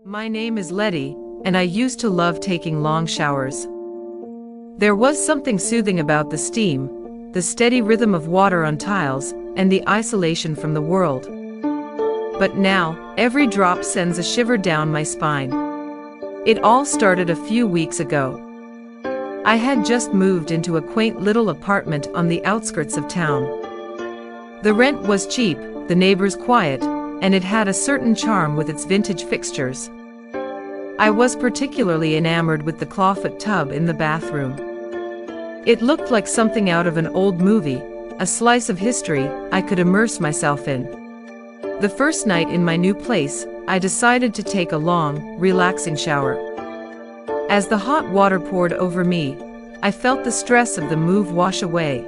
My name is Letty, and I used to love taking long showers. There was something soothing about the steam, the steady rhythm of water on tiles, and the isolation from the world. But now, every drop sends a shiver down my spine. It all started a few weeks ago. I had just moved into a quaint little apartment on the outskirts of town. The rent was cheap, the neighbors quiet, and it had a certain charm with its vintage fixtures. I was particularly enamored with the clawfoot tub in the bathroom. It looked like something out of an old movie, a slice of history I could immerse myself in. The first night in my new place, I decided to take a long, relaxing shower. As the hot water poured over me, I felt the stress of the move wash away.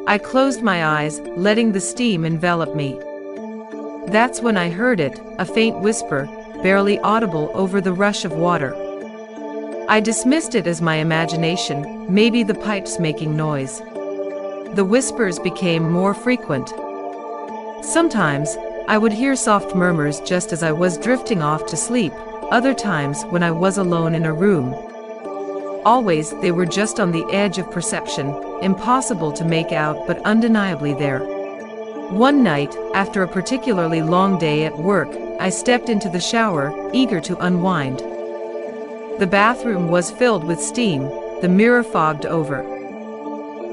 I closed my eyes, letting the steam envelop me. That's when I heard it, a faint whisper, barely audible over the rush of water. I dismissed it as my imagination, maybe the pipes making noise. The whispers became more frequent. Sometimes, I would hear soft murmurs just as I was drifting off to sleep, other times when I was alone in a room. Always, they were just on the edge of perception, impossible to make out but undeniably there. One night, after a particularly long day at work, I stepped into the shower, eager to unwind. The bathroom was filled with steam, the mirror fogged over.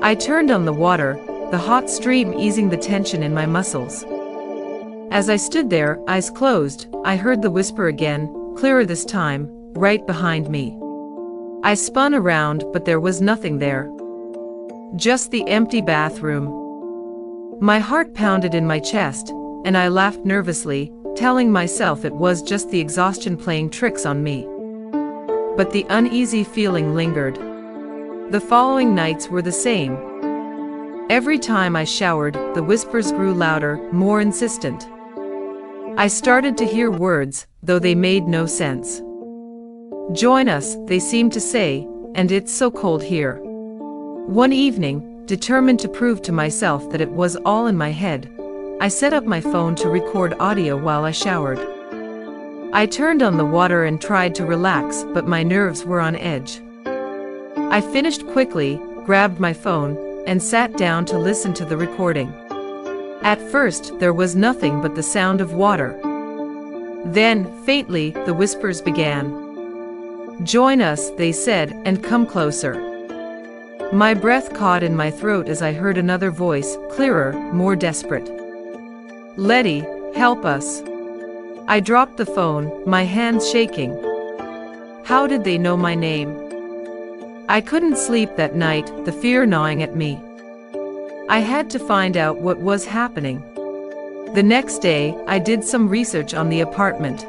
I turned on the water, the hot stream easing the tension in my muscles. As I stood there, eyes closed, I heard the whisper again, clearer this time, right behind me. I spun around, but there was nothing there. Just the empty bathroom. My heart pounded in my chest, and I laughed nervously, telling myself it was just the exhaustion playing tricks on me. But the uneasy feeling lingered. The following nights were the same. Every time I showered, the whispers grew louder, more insistent. I started to hear words, though they made no sense. "Join us," they seemed to say, "and it's so cold here." One evening, determined to prove to myself that it was all in my head, I set up my phone to record audio while I showered. I turned on the water and tried to relax, but my nerves were on edge. I finished quickly, grabbed my phone, and sat down to listen to the recording. At first, there was nothing but the sound of water. Then, faintly, the whispers began. "Join us," they said, "and come closer." My breath caught in my throat as I heard another voice, clearer, more desperate. "Letty, help us." I dropped the phone, my hands shaking. How did they know my name? I couldn't sleep that night, the fear gnawing at me. I had to find out what was happening. The next day, I did some research on the apartment.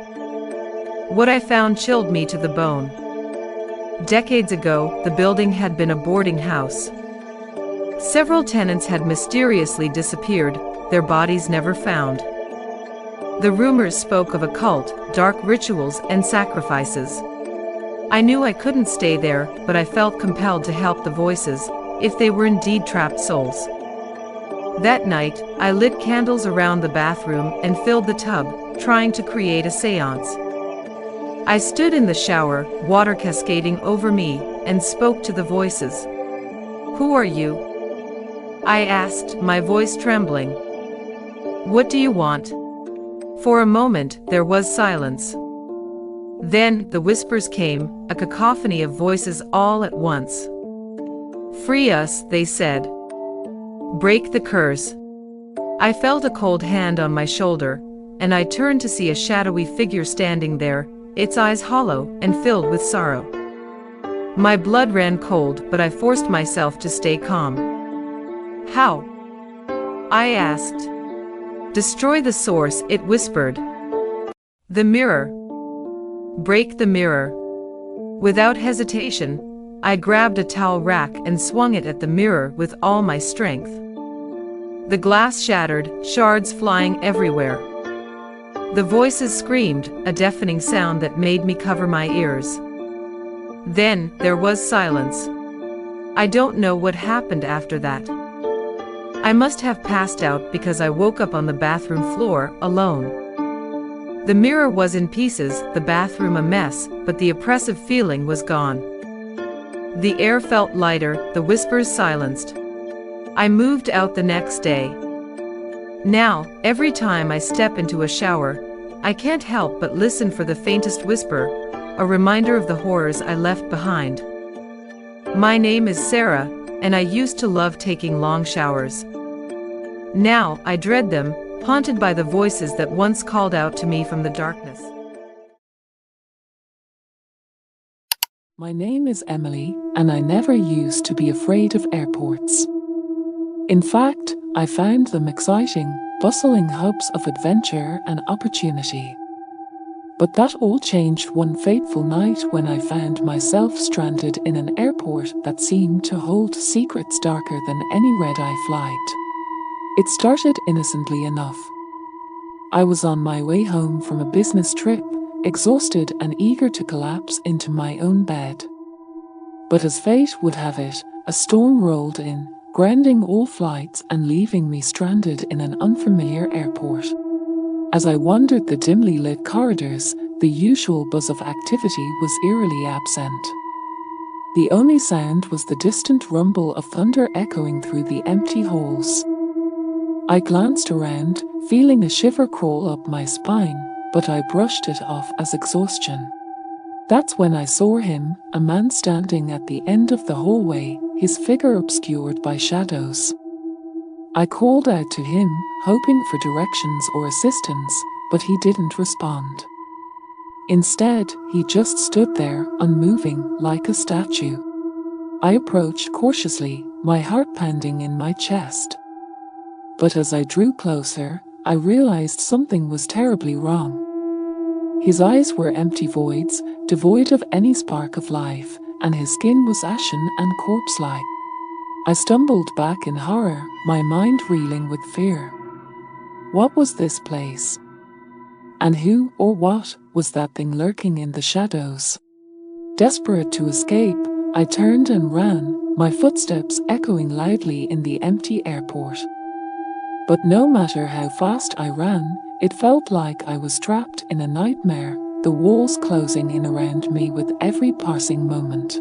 What I found chilled me to the bone. Decades ago, the building had been a boarding house. Several tenants had mysteriously disappeared, their bodies never found. The rumors spoke of a cult, dark rituals, and sacrifices. I knew I couldn't stay there, but I felt compelled to help the voices, if they were indeed trapped souls. That night, I lit candles around the bathroom and filled the tub, trying to create a seance. I stood in the shower, water cascading over me, and spoke to the voices. "Who are you?" I asked, my voice trembling. "What do you want?" For a moment, there was silence. Then, the whispers came, a cacophony of voices all at once. "Free us," they said. "Break the curse." I felt a cold hand on my shoulder, and I turned to see a shadowy figure standing there, its eyes hollow and filled with sorrow. My blood ran cold, but I forced myself to stay calm. "How?" I asked. "Destroy the source," it whispered. "The mirror. Break the mirror." Without hesitation, I grabbed a towel rack and swung it at the mirror with all my strength. The glass shattered, shards flying everywhere. The voices screamed, a deafening sound that made me cover my ears. Then, there was silence. I don't know what happened after that. I must have passed out because I woke up on the bathroom floor, alone. The mirror was in pieces, the bathroom a mess, but the oppressive feeling was gone. The air felt lighter, the whispers silenced. I moved out the next day. Now, every time I step into a shower, I can't help but listen for the faintest whisper, a reminder of the horrors I left behind. My name is Sarah, and I used to love taking long showers. Now, I dread them, haunted by the voices that once called out to me from the darkness. My name is Emily, and I never used to be afraid of airports. In fact, I found them exciting, bustling hubs of adventure and opportunity. But that all changed one fateful night when I found myself stranded in an airport that seemed to hold secrets darker than any red-eye flight. It started innocently enough. I was on my way home from a business trip, exhausted and eager to collapse into my own bed. But as fate would have it, a storm rolled in, grounding all flights and leaving me stranded in an unfamiliar airport. As I wandered the dimly lit corridors, the usual buzz of activity was eerily absent. The only sound was the distant rumble of thunder echoing through the empty halls. I glanced around, feeling a shiver crawl up my spine, but I brushed it off as exhaustion. That's when I saw him, a man standing at the end of the hallway, his figure obscured by shadows. I called out to him, hoping for directions or assistance, but he didn't respond. Instead, he just stood there, unmoving, like a statue. I approached cautiously, my heart pounding in my chest. But as I drew closer, I realized something was terribly wrong. His eyes were empty voids, devoid of any spark of life, and his skin was ashen and corpse-like. I stumbled back in horror, my mind reeling with fear. What was this place? And who or what was that thing lurking in the shadows? Desperate to escape, I turned and ran, my footsteps echoing loudly in the empty airport. But no matter how fast I ran, it felt like I was trapped in a nightmare, the walls closing in around me with every passing moment.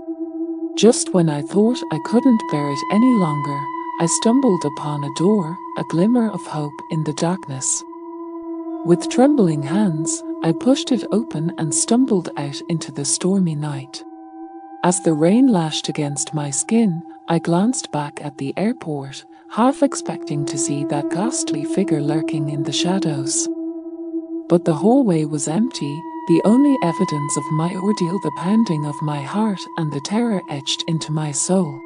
Just when I thought I couldn't bear it any longer, I stumbled upon a door, a glimmer of hope in the darkness. With trembling hands, I pushed it open and stumbled out into the stormy night. As the rain lashed against my skin, I glanced back at the airport, half expecting to see that ghastly figure lurking in the shadows. But the hallway was empty, the only evidence of my ordeal the pounding of my heart and the terror etched into my soul.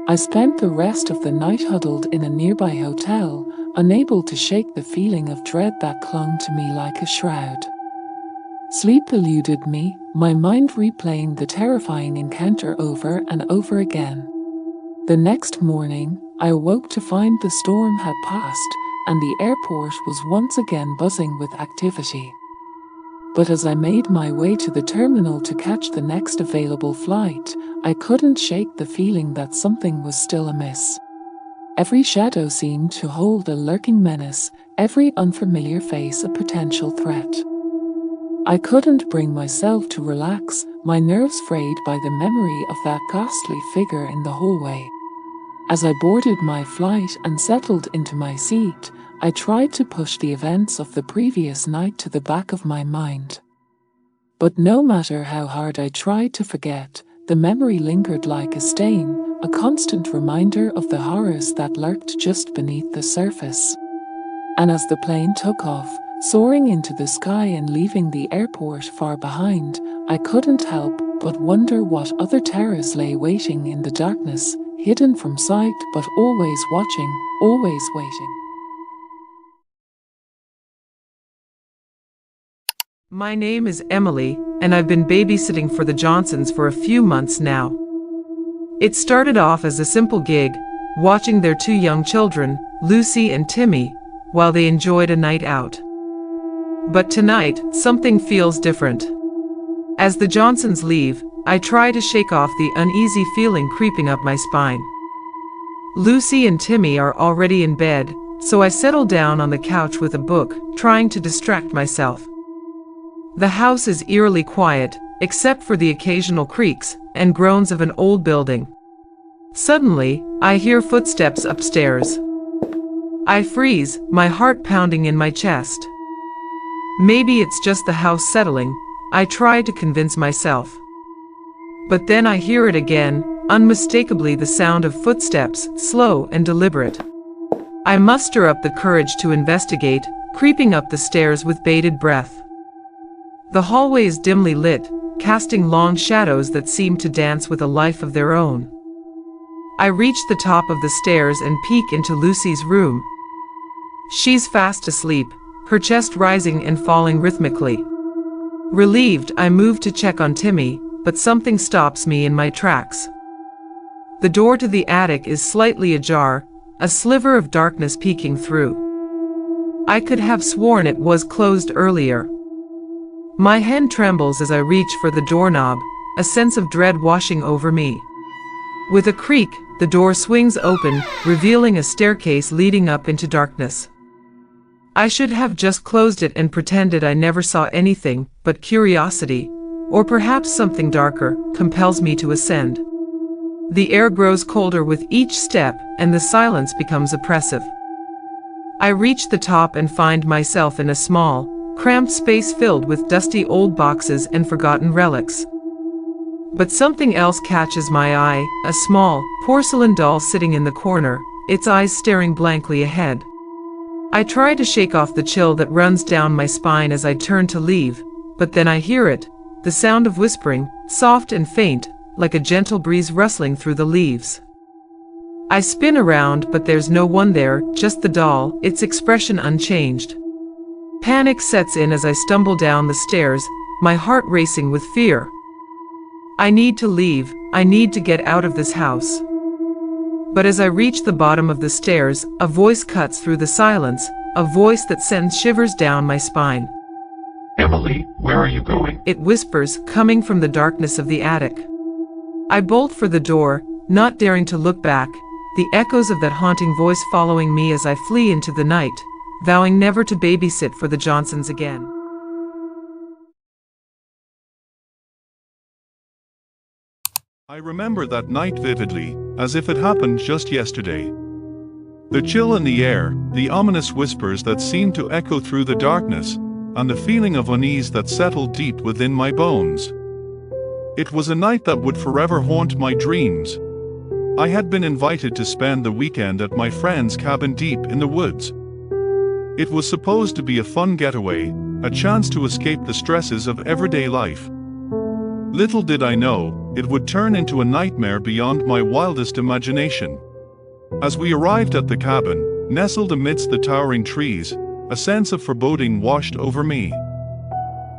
I spent the rest of the night huddled in a nearby hotel, unable to shake the feeling of dread that clung to me like a shroud. Sleep eluded me, my mind replaying the terrifying encounter over and over again. The next morning, I awoke to find the storm had passed, and the airport was once again buzzing with activity. But as I made my way to the terminal to catch the next available flight, I couldn't shake the feeling that something was still amiss. Every shadow seemed to hold a lurking menace, every unfamiliar face a potential threat. I couldn't bring myself to relax, my nerves frayed by the memory of that ghastly figure in the hallway. As I boarded my flight and settled into my seat, I tried to push the events of the previous night to the back of my mind. But no matter how hard I tried to forget, the memory lingered like a stain, a constant reminder of the horrors that lurked just beneath the surface. And as the plane took off, soaring into the sky and leaving the airport far behind, I couldn't help but wonder what other terrors lay waiting in the darkness, hidden from sight but always watching, always waiting. My name is Emily, and I've been babysitting for the Johnsons for a few months now. It started off as a simple gig, watching their two young children, Lucy and Timmy, while they enjoyed a night out. But tonight, something feels different. As the Johnsons leave, I try to shake off the uneasy feeling creeping up my spine. Lucy and Timmy are already in bed, so I settle down on the couch with a book, trying to distract myself. The house is eerily quiet, except for the occasional creaks and groans of an old building. Suddenly, I hear footsteps upstairs. I freeze, my heart pounding in my chest. Maybe it's just the house settling, I try to convince myself. But then I hear it again, unmistakably the sound of footsteps, slow and deliberate. I muster up the courage to investigate, creeping up the stairs with bated breath. The hallway is dimly lit, casting long shadows that seem to dance with a life of their own. I reach the top of the stairs and peek into Lucy's room. She's fast asleep, her chest rising and falling rhythmically. Relieved, I move to check on Timmy, but something stops me in my tracks. The door to the attic is slightly ajar, a sliver of darkness peeking through. I could have sworn it was closed earlier. My hand trembles as I reach for the doorknob, a sense of dread washing over me. With a creak, the door swings open, revealing a staircase leading up into darkness. I should have just closed it and pretended I never saw anything, but curiosity, or perhaps something darker, compels me to ascend. The air grows colder with each step, and the silence becomes oppressive. I reach the top and find myself in a small, cramped space filled with dusty old boxes and forgotten relics. But something else catches my eye, a small, porcelain doll sitting in the corner, its eyes staring blankly ahead. I try to shake off the chill that runs down my spine as I turn to leave, but then I hear it, the sound of whispering, soft and faint, like a gentle breeze rustling through the leaves. I spin around, but there's no one there, just the doll, its expression unchanged. Panic sets in as I stumble down the stairs, my heart racing with fear. I need to leave, I need to get out of this house. But as I reach the bottom of the stairs, a voice cuts through the silence, a voice that sends shivers down my spine. Emily, where are you going? It whispers, coming from the darkness of the attic. I bolt for the door, not daring to look back, the echoes of that haunting voice following me as I flee into the night, vowing never to babysit for the Johnsons again. I remember that night vividly, as if it happened just yesterday. The chill in the air, the ominous whispers that seemed to echo through the darkness, and the feeling of unease that settled deep within my bones. It was a night that would forever haunt my dreams. I had been invited to spend the weekend at my friend's cabin deep in the woods. It was supposed to be a fun getaway, a chance to escape the stresses of everyday life. Little did I know, it would turn into a nightmare beyond my wildest imagination. As we arrived at the cabin, nestled amidst the towering trees, a sense of foreboding washed over me.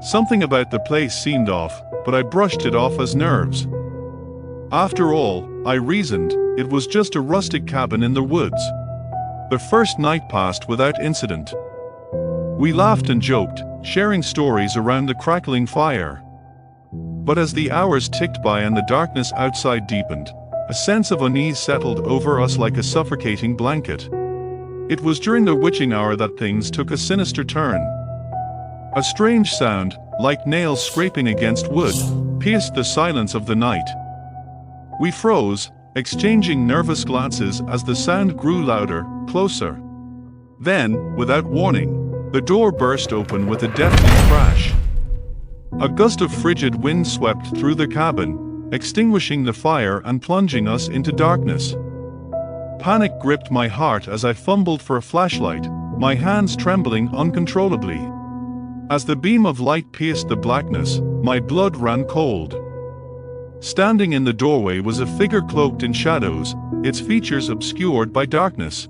Something about the place seemed off, but I brushed it off as nerves. After all, I reasoned, it was just a rustic cabin in the woods. The first night passed without incident. We laughed and joked, sharing stories around the crackling fire. But as the hours ticked by and the darkness outside deepened, a sense of unease settled over us like a suffocating blanket. It was during the witching hour that things took a sinister turn. A strange sound, like nails scraping against wood, pierced the silence of the night. We froze, exchanging nervous glances as the sound grew louder, closer. Then, without warning, the door burst open with a deafening crash. A gust of frigid wind swept through the cabin, extinguishing the fire and plunging us into darkness. Panic gripped my heart as I fumbled for a flashlight, my hands trembling uncontrollably. As the beam of light pierced the blackness, my blood ran cold. Standing in the doorway was a figure cloaked in shadows, its features obscured by darkness.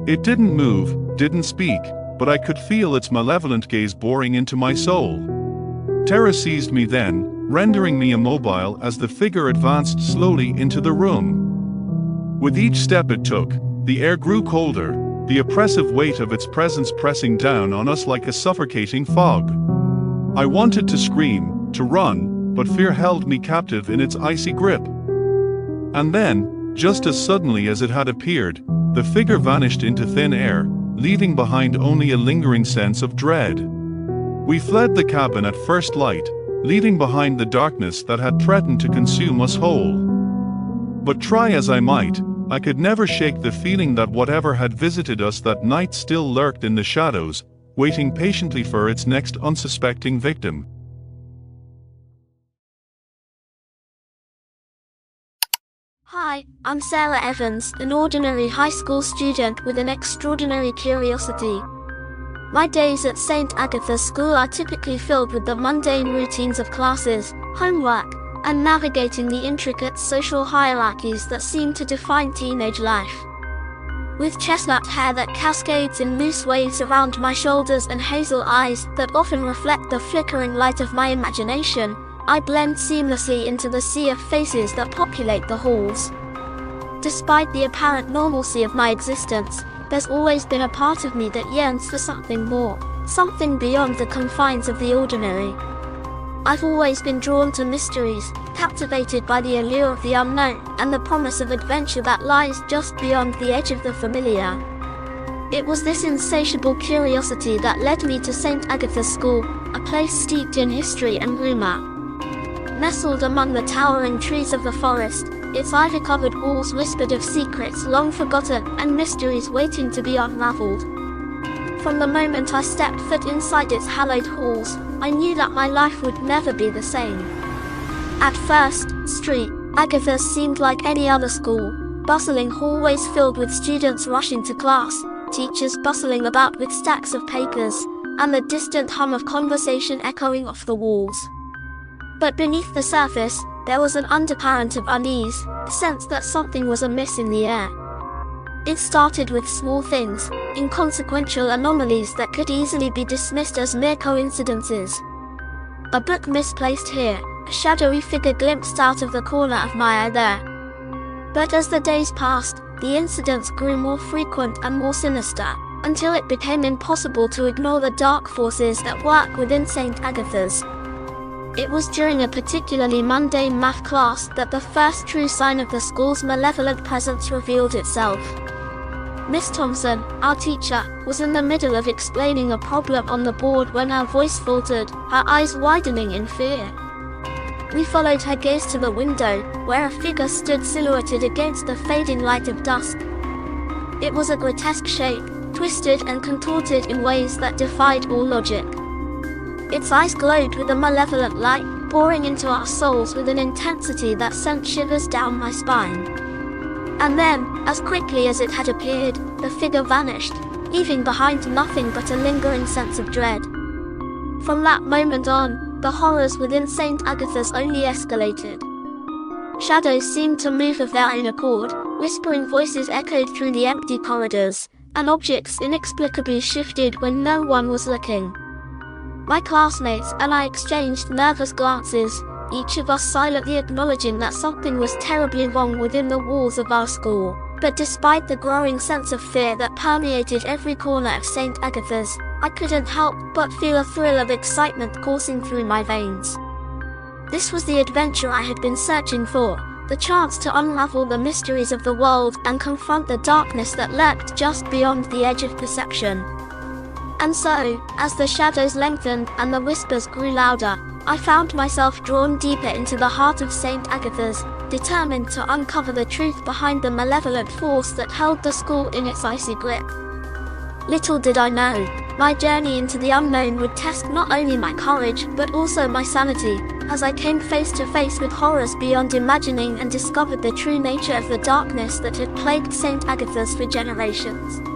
It didn't move, didn't speak, but I could feel its malevolent gaze boring into my soul. Terror seized me then, rendering me immobile as the figure advanced slowly into the room. With each step it took, the air grew colder, the oppressive weight of its presence pressing down on us like a suffocating fog. I wanted to scream, to run, but fear held me captive in its icy grip. And then, just as suddenly as it had appeared, the figure vanished into thin air, leaving behind only a lingering sense of dread. We fled the cabin at first light, leaving behind the darkness that had threatened to consume us whole. But try as I might, I could never shake the feeling that whatever had visited us that night still lurked in the shadows, waiting patiently for its next unsuspecting victim. Hi, I'm Sarah Evans, an ordinary high school student with an extraordinary curiosity. My days at St. Agatha's School are typically filled with the mundane routines of classes, homework, and navigating the intricate social hierarchies that seem to define teenage life. With chestnut hair that cascades in loose waves around my shoulders and hazel eyes that often reflect the flickering light of my imagination, I blend seamlessly into the sea of faces that populate the halls. Despite the apparent normalcy of my existence, there's always been a part of me that yearns for something more, something beyond the confines of the ordinary. I've always been drawn to mysteries, captivated by the allure of the unknown and the promise of adventure that lies just beyond the edge of the familiar. It was this insatiable curiosity that led me to St. Agatha's School, a place steeped in history and rumor. Nestled among the towering trees of the forest, its ivy-covered walls whispered of secrets long forgotten and mysteries waiting to be unraveled. From the moment I stepped foot inside its hallowed halls, I knew that my life would never be the same. At first, St. Agatha's seemed like any other school, bustling hallways filled with students rushing to class, teachers bustling about with stacks of papers, and the distant hum of conversation echoing off the walls. But beneath the surface, there was an undercurrent of unease, a sense that something was amiss in the air. It started with small things, inconsequential anomalies that could easily be dismissed as mere coincidences. A book misplaced here, a shadowy figure glimpsed out of the corner of my eye there. But as the days passed, the incidents grew more frequent and more sinister, until it became impossible to ignore the dark forces that work within St. Agatha's. It was during a particularly mundane math class that the first true sign of the school's malevolent presence revealed itself. Miss Thompson, our teacher, was in the middle of explaining a problem on the board when her voice faltered, her eyes widening in fear. We followed her gaze to the window, where a figure stood silhouetted against the fading light of dusk. It was a grotesque shape, twisted and contorted in ways that defied all logic. Its eyes glowed with a malevolent light, pouring into our souls with an intensity that sent shivers down my spine. And then, as quickly as it had appeared, the figure vanished, leaving behind nothing but a lingering sense of dread. From that moment on, the horrors within St. Agatha's only escalated. Shadows seemed to move of their own accord, whispering voices echoed through the empty corridors, and objects inexplicably shifted when no one was looking. My classmates and I exchanged nervous glances, each of us silently acknowledging that something was terribly wrong within the walls of our school. But despite the growing sense of fear that permeated every corner of St. Agatha's, I couldn't help but feel a thrill of excitement coursing through my veins. This was the adventure I had been searching for, the chance to unravel the mysteries of the world and confront the darkness that lurked just beyond the edge of perception. And so, as the shadows lengthened and the whispers grew louder, I found myself drawn deeper into the heart of St. Agatha's, determined to uncover the truth behind the malevolent force that held the school in its icy grip. Little did I know, my journey into the unknown would test not only my courage but also my sanity, as I came face to face with horrors beyond imagining and discovered the true nature of the darkness that had plagued St. Agatha's for generations.